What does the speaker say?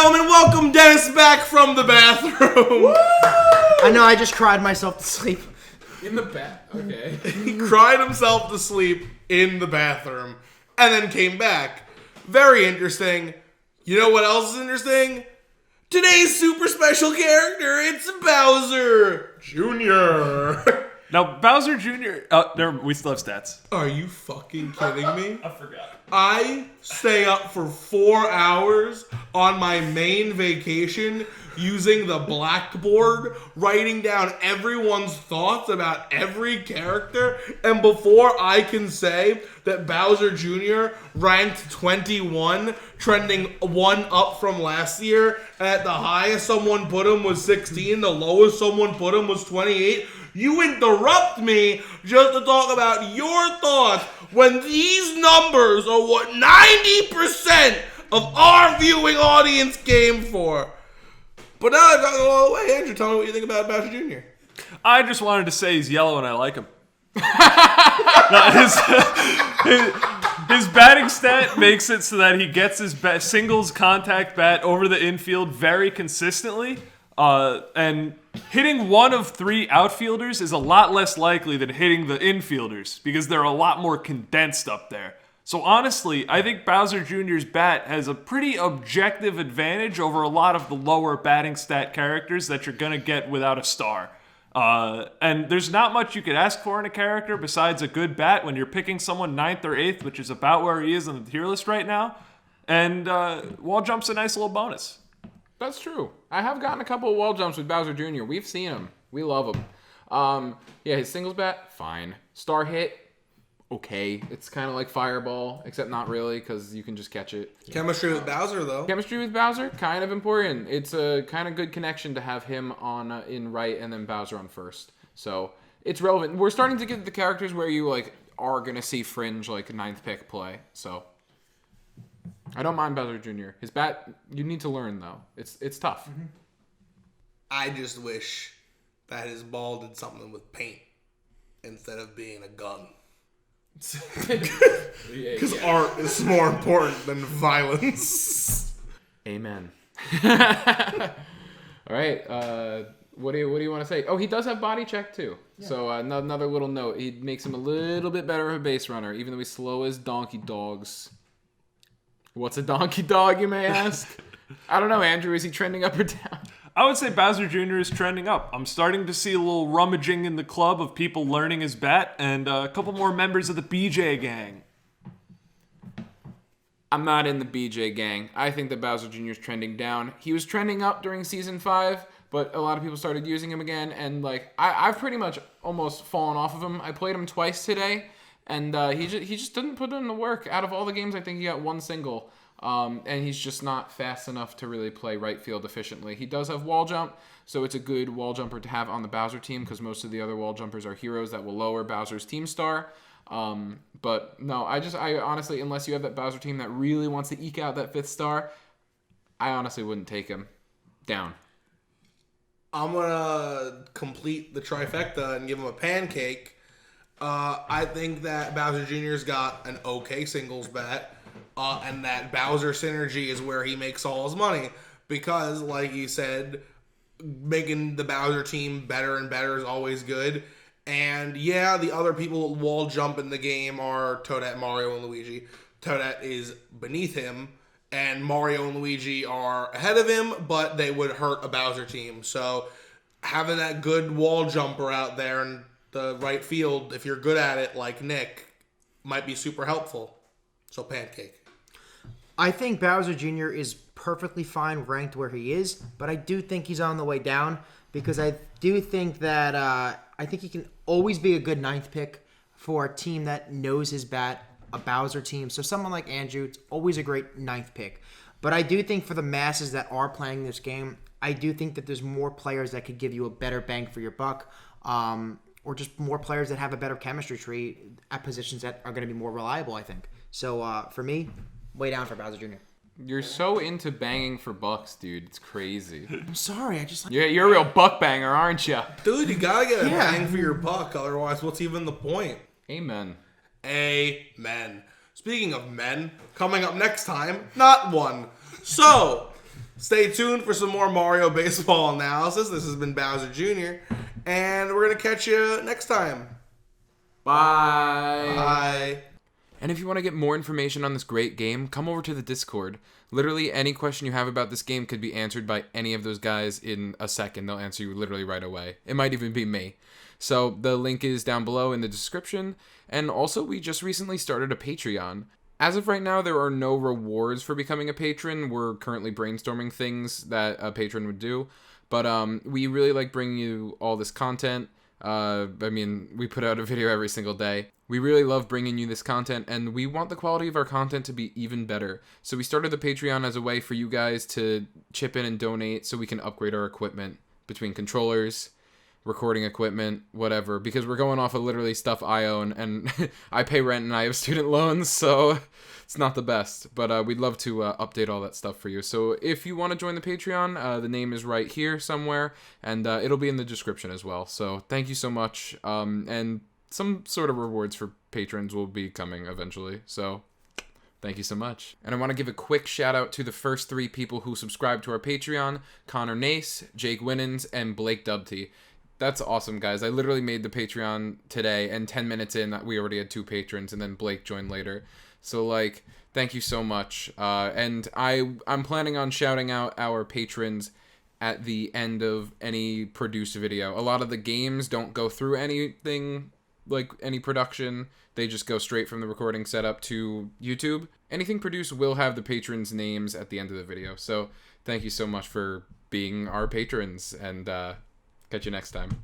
gentlemen, welcome Dennis back from the bathroom. I know, I just cried myself to sleep. In the bath? Okay. He cried himself to sleep in the bathroom and then came back. Very interesting. You know what else is interesting? Today's super special character, it's Bowser Jr. Now, Bowser Jr. We still have stats. Are you fucking kidding me? I forgot. I stay up for 4 hours on my main vacation using the blackboard, writing down everyone's thoughts about every character, and before I can say that Bowser Jr. ranked 21, trending 1 up from last year, and at the highest someone put him was 16, the lowest someone put him was 28, you interrupt me just to talk about your thoughts when these numbers are what 90% of our viewing audience came for. But now I've gotten all the way. Andrew, tell me what you think about Bowser Jr. I just wanted to say he's yellow and I like him. His batting stat makes it so that he gets his singles contact bat over the infield very consistently. And hitting one of 3 outfielders is a lot less likely than hitting the infielders because they're a lot more condensed up there. So honestly, I think Bowser Jr.'s bat has a pretty objective advantage over a lot of the lower batting stat characters that you're going to get without a star. And there's not much you could ask for in a character besides a good bat when you're picking someone 9th or 8th, which is about where he is on the tier list right now. And wall jump's a nice little bonus. That's true. I have gotten a couple of wall jumps with Bowser Jr. We've seen him. We love him. Yeah, his singles bat, fine. Star hit, okay. It's kind of like Fireball, except not really because you can just catch it. Chemistry with Bowser, though. Chemistry with Bowser, kind of important. It's a kind of good connection to have him on in right and then Bowser on first. So it's relevant. We're starting to get the characters where you are gonna see fringe 9th pick play. So I don't mind Bowser Jr. His bat, you need to learn though. It's tough. Mm-hmm. I just wish that his ball did something with paint instead of being a gun. Because art is more important than violence. Amen. All right. What do you want to say? Oh, he does have body check too. Yeah. So another little note. He makes him a little bit better of a base runner, even though he's slow as donkey dogs. What's a donkey dog, you may ask? I don't know, Andrew. Is he trending up or down? I would say Bowser Jr. is trending up. I'm starting to see a little rummaging in the club of people learning his bat and a couple more members of the BJ gang. I'm not in the BJ gang. I think that Bowser Jr. is trending down. He was trending up during Season 5, but a lot of people started using him again, and I've pretty much almost fallen off of him. I played him twice today, and he just didn't put in the work. Out of all the games, I think he got 1 single. And he's just not fast enough to really play right field efficiently. He does have wall jump, so it's a good wall jumper to have on the Bowser team because most of the other wall jumpers are heroes that will lower Bowser's team star. But no, I honestly, unless you have that Bowser team that really wants to eke out that 5th star, I honestly wouldn't take him down. I'm going to complete the trifecta and give him a pancake. I think that Bowser Jr.'s got an okay singles bat. And that Bowser synergy is where he makes all his money. Because, like you said, making the Bowser team better and better is always good. And yeah, the other people wall jump in the game are Toadette, Mario, and Luigi. Toadette is beneath him, and Mario and Luigi are ahead of him, but they would hurt a Bowser team. So having that good wall jumper out there in the right field, if you're good at it, like Nick, might be super helpful. So pancake. I think Bowser Jr. is perfectly fine ranked where he is, but I do think he's on the way down because I do think that I think he can always be a good 9th pick for a team that knows his bat, a Bowser team. So someone like Andrew, it's always a great 9th pick. But I do think for the masses that are playing this game, I do think that there's more players that could give you a better bang for your buck, or just more players that have a better chemistry tree at positions that are going to be more reliable, I think. So for me, way down for Bowser Jr. You're so into banging for bucks, dude. It's crazy. I'm sorry, I just like... You're a real buck banger, aren't you? Dude, you gotta get a bang for your buck, otherwise what's even the point? Amen. Amen. Speaking of men, coming up next time, not one. So, stay tuned for some more Mario baseball analysis. This has been Bowser Jr., and we're going to catch you next time. Bye. Bye. And if you want to get more information on this great game, come over to the Discord. Literally any question you have about this game could be answered by any of those guys in a second. They'll answer you literally right away. It might even be me. So the link is down below in the description. And also, we just recently started a Patreon. As of right now, there are no rewards for becoming a patron. We're currently brainstorming things that a patron would do. But we really like bringing you all this content. We put out a video every single day. We really love bringing you this content, and we want the quality of our content to be even better. So we started the Patreon as a way for you guys to chip in and donate so we can upgrade our equipment between controllers, recording equipment, whatever, because we're going off of literally stuff I own, and I pay rent and I have student loans, so it's not the best. But we'd love to update all that stuff for you. So if you want to join the Patreon, the name is right here somewhere, and it'll be in the description as well. So thank you so much, and some sort of rewards for patrons will be coming eventually. So thank you so much. And I want to give a quick shout out to the first 3 people who subscribed to our Patreon: Connor Nace, Jake Winans, and Blake Dubty. That's awesome, guys. I literally made the Patreon today, and 10 minutes in, we already had 2 patrons, and then Blake joined later. So, thank you so much. And I'm planning on shouting out our patrons at the end of any produced video. A lot of the games don't go through anything, any production. They just go straight from the recording setup to YouTube. Anything produced will have the patrons' names at the end of the video. So, thank you so much for being our patrons, and catch you next time.